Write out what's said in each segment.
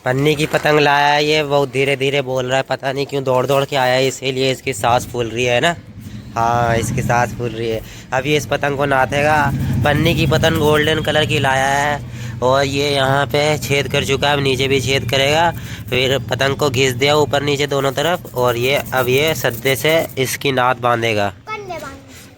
पन्नी की पतंग लाया है, ये बहुत धीरे धीरे बोल रहा है, पता नहीं क्यों दौड़ दौड़ के आया है, इसीलिए इसकी सांस फूल रही है ना। हाँ, इसकी सांस फूल रही है। अब ये इस पतंग को नाथेगा। पन्नी की पतंग गोल्डन कलर की लाया है और ये यहाँ पे छेद कर चुका है, अब नीचे भी छेद करेगा। फिर पतंग को घिस दिया ऊपर नीचे दोनों तरफ, और ये अब ये सद्दे से इसकी नाद बांधेगा।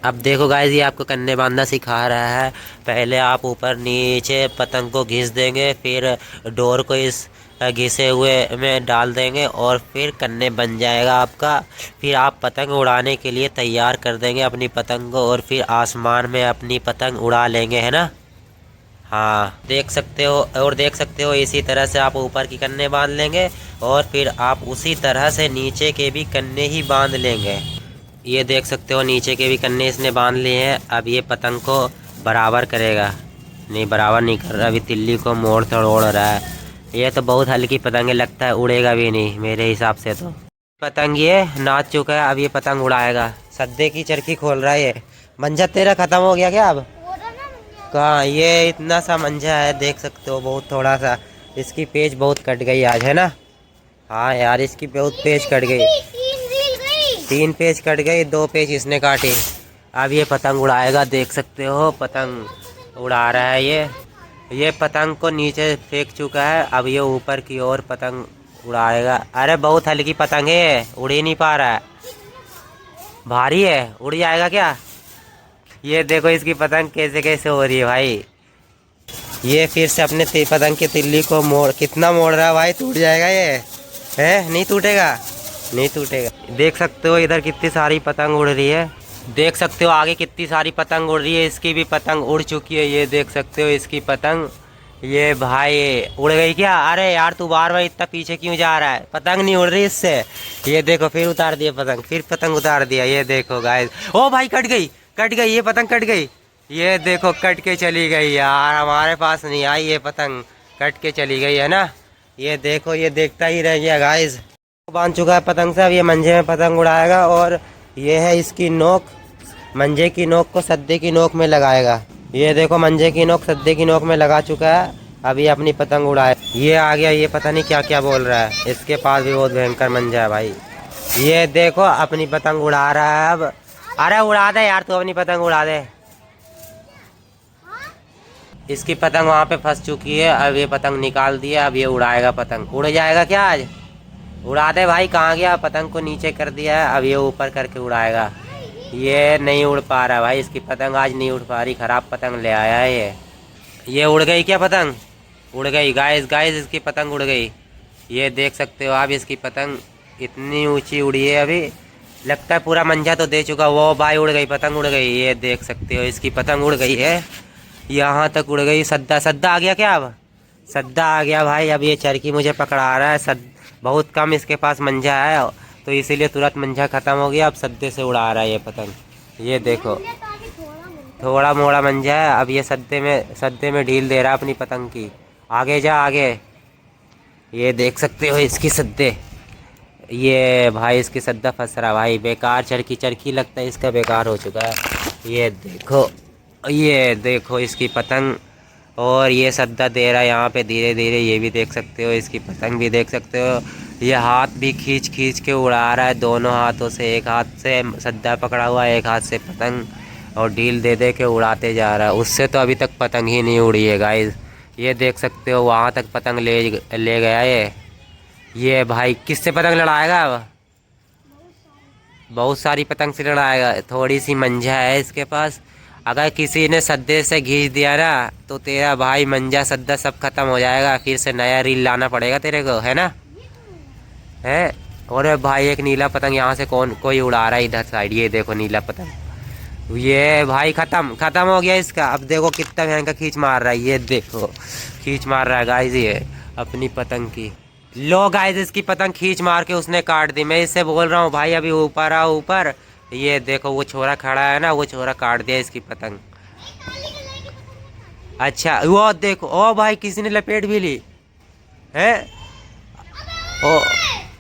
अब देखो गाइस, ये आपको कन्ने बांधना सिखा रहा है। पहले आप ऊपर नीचे पतंग को घिस देंगे, फिर डोर को इस घिसे हुए में डाल देंगे और फिर कन्ने बन जाएगा आपका। फिर आप पतंग उड़ाने के लिए तैयार कर देंगे अपनी पतंग को, और फिर आसमान में अपनी पतंग उड़ा लेंगे, है ना। हाँ, देख सकते हो, और देख सकते हो इसी तरह से आप ऊपर की कन्ने बांध लेंगे और फिर आप उसी तरह से नीचे के भी कन्ने ही बांध लेंगे। ये देख सकते हो नीचे के भी कन्ने इसने बांध लिए हैं। अब ये पतंग को बराबर करेगा। नहीं, बराबर नहीं कर रहा, अभी तिल्ली को मोड़ तोड़ रहा है। ये तो बहुत हल्की पतंग है, लगता है उड़ेगा भी नहीं मेरे हिसाब से तो। पतंग ये नाच चुका है, अब ये पतंग उड़ाएगा। सद्दे की चरखी खोल रहा है ये। मंजा तेरा खत्म हो गया क्या अब? कहाँ, ये इतना सा मंजा है, देख सकते हो, बहुत थोड़ा सा। इसकी पेच बहुत कट गई आज, है ना। हाँ यार, इसकी बहुत पेच कट गई। 3 पेच कट गई, 2 पेच इसने काटी। अब ये पतंग उड़ाएगा, देख सकते हो पतंग उड़ा रहा है ये पतंग को नीचे फेंक चुका है, अब ये ऊपर की ओर पतंग उड़ाएगा। अरे बहुत हल्की पतंग है, उड़ ही नहीं पा रहा है, भारी है, उड़ जाएगा क्या? ये देखो इसकी पतंग कैसे कैसे हो रही है भाई। ये फिर से अपने पतंग की तिल्ली को मोड़, कितना मोड़ रहा है भाई, टूट जाएगा ये, है? नहीं टूटेगा, नहीं टूटेगा। देख सकते हो इधर कितनी सारी पतंग उड़ रही है, देख सकते हो आगे कितनी सारी पतंग उड़ रही है। इसकी भी पतंग उड़ चुकी है, ये देख सकते हो इसकी पतंग। ये भाई उड़ गई क्या? अरे यार, तू बार बार इतना पीछे क्यों जा रहा है, पतंग नहीं उड़ रही इससे। ये देखो फिर उतार दिया पतंग, फिर पतंग उतार दिया, ये देखो गाइस। ओ भाई, कट गई, कट गई, ये पतंग कट गई। ये देखो कट के चली गई यार, हमारे पास नहीं आई ये पतंग, कट के चली गई, है ना। ये देखो, ये देखता ही रह गया गाइस। बांध चुका है पतंग से, अब ये मंजे में पतंग उड़ाएगा, और ये है इसकी नोक। मंजे की नोक को सद्दे की नोक में लगाएगा। ये देखो, मंजे की नोक सद्दे की नोक में लगा चुका है, अब ये अपनी पतंग उड़ाए। ये आ गया, ये पता नहीं क्या क्या बोल रहा है, इसके पास भी बहुत भयंकर मंजा है भाई। ये देखो अपनी पतंग उड़ा रहा है अब। अरे उड़ा दे यार, तू अपनी पतंग उड़ा दे। इसकी पतंग वहाँ पे फंस चुकी है, अब ये पतंग निकाल दिया, अब ये उड़ाएगा पतंग। उड़ जाएगा क्या आज? उड़ा दे भाई, कहाँ गया? पतंग को नीचे कर दिया है, अब ये ऊपर करके उड़ाएगा। ये नहीं उड़ पा रहा भाई, इसकी पतंग आज नहीं उड़ पा रही, खराब पतंग ले आया है ये उड़ गई क्या पतंग? उड़ गई गाइस, गाइस इसकी पतंग उड़ गई। ये देख सकते हो आप, इसकी पतंग इतनी ऊंची उड़ी है, अभी लगता है पूरा मंजा तो दे चुका। वो भाई उड़ गई, पतंग उड़ गई, ये देख सकते हो इसकी पतंग उड़ गई है, यहाँ तक उड़ गई। सद्दा, सद्दा आ गया क्या? अब सद्दा आ गया भाई, अब ये चरखी मुझे पकड़ा रहा है। बहुत कम इसके पास मंजा है, तो इसीलिए तुरंत मंजा ख़त्म हो गया, अब सद्दे से उड़ा रहा है ये पतंग। ये देखो थोड़ा मोड़ा मंजा है, अब ये सद्दे में ढील दे रहा है अपनी पतंग की। आगे जा आगे, ये देख सकते हो इसकी सद्दे। ये भाई इसकी सद्दा फंस रहा भाई, बेकार चरखी, चरखी लगता है इसका बेकार हो चुका है। ये देखो इसकी पतंग, और ये सद्दा दे रहा है यहाँ पे धीरे धीरे, ये भी देख सकते हो, इसकी पतंग भी देख सकते हो। ये हाथ भी खींच खींच के उड़ा रहा है दोनों हाथों से, एक हाथ से सद्दा पकड़ा हुआ है, एक हाथ से पतंग, और ढील दे दे के उड़ाते जा रहा है। उससे तो अभी तक पतंग ही नहीं उड़ी है गाइस। ये देख सकते हो वहाँ तक पतंग ले गया ये भाई किससे पतंग लड़ाएगा अब? बहुत सारी पतंग से लड़ाएगा, थोड़ी सी मंजा है इसके पास। अगर किसी ने सद्दे से खींच दिया ना, तो तेरा भाई मंजा सद्दा सब खत्म हो जाएगा, फिर से नया रील लाना पड़ेगा तेरे को, है ना, है। और भाई एक नीला पतंग यहाँ से कोई उड़ा रहा है इधर साइड, ये देखो नीला पतंग। ये भाई खत्म हो गया इसका। अब देखो कितना भयंकर खींच मार रहा है, ये देखो खींच मार रहा है गाइस ये अपनी पतंग की। लो गाइस, इसकी पतंग खींच मार के उसने काट दी। मैं इससे बोल रहा हूँ भाई अभी ऊपर आ ऊपर। ये देखो वो छोरा खड़ा है ना, वो छोरा काट दिया इसकी पतंग। अच्छा वो देखो, ओ भाई किसी ने लपेट भी ली है। ओ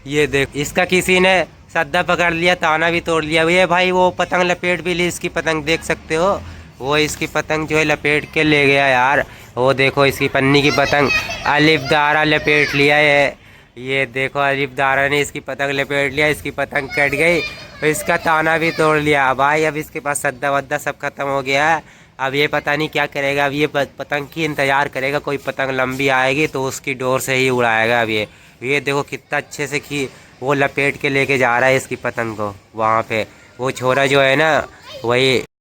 ये देखो, इसका किसी ने सद्दा पकड़ लिया, ताना भी तोड़ लिया। ये भाई वो पतंग लपेट भी ली इसकी पतंग, देख सकते हो। वो इसकी पतंग जो है लपेट के ले गया यार। वो देखो इसकी पन्नी की पतंग अलिफ दारा लपेट लिया है। ये देखो अलिफ दारा ने इसकी पतंग लपेट लिया, इसकी पतंग कट गई और इसका ताना भी तोड़ लिया भाई। अब इसके पास सद्दा वद्दा सब खत्म हो गया है। अब ये पता नहीं क्या करेगा। अब ये पतंग की इंतज़ार करेगा, कोई पतंग लंबी आएगी तो उसकी डोर से ही उड़ाएगा। अब ये देखो कितना अच्छे से वो लपेट के लेके जा रहा है इसकी पतंग को वहाँ पे। वो छोरा जो है ना वही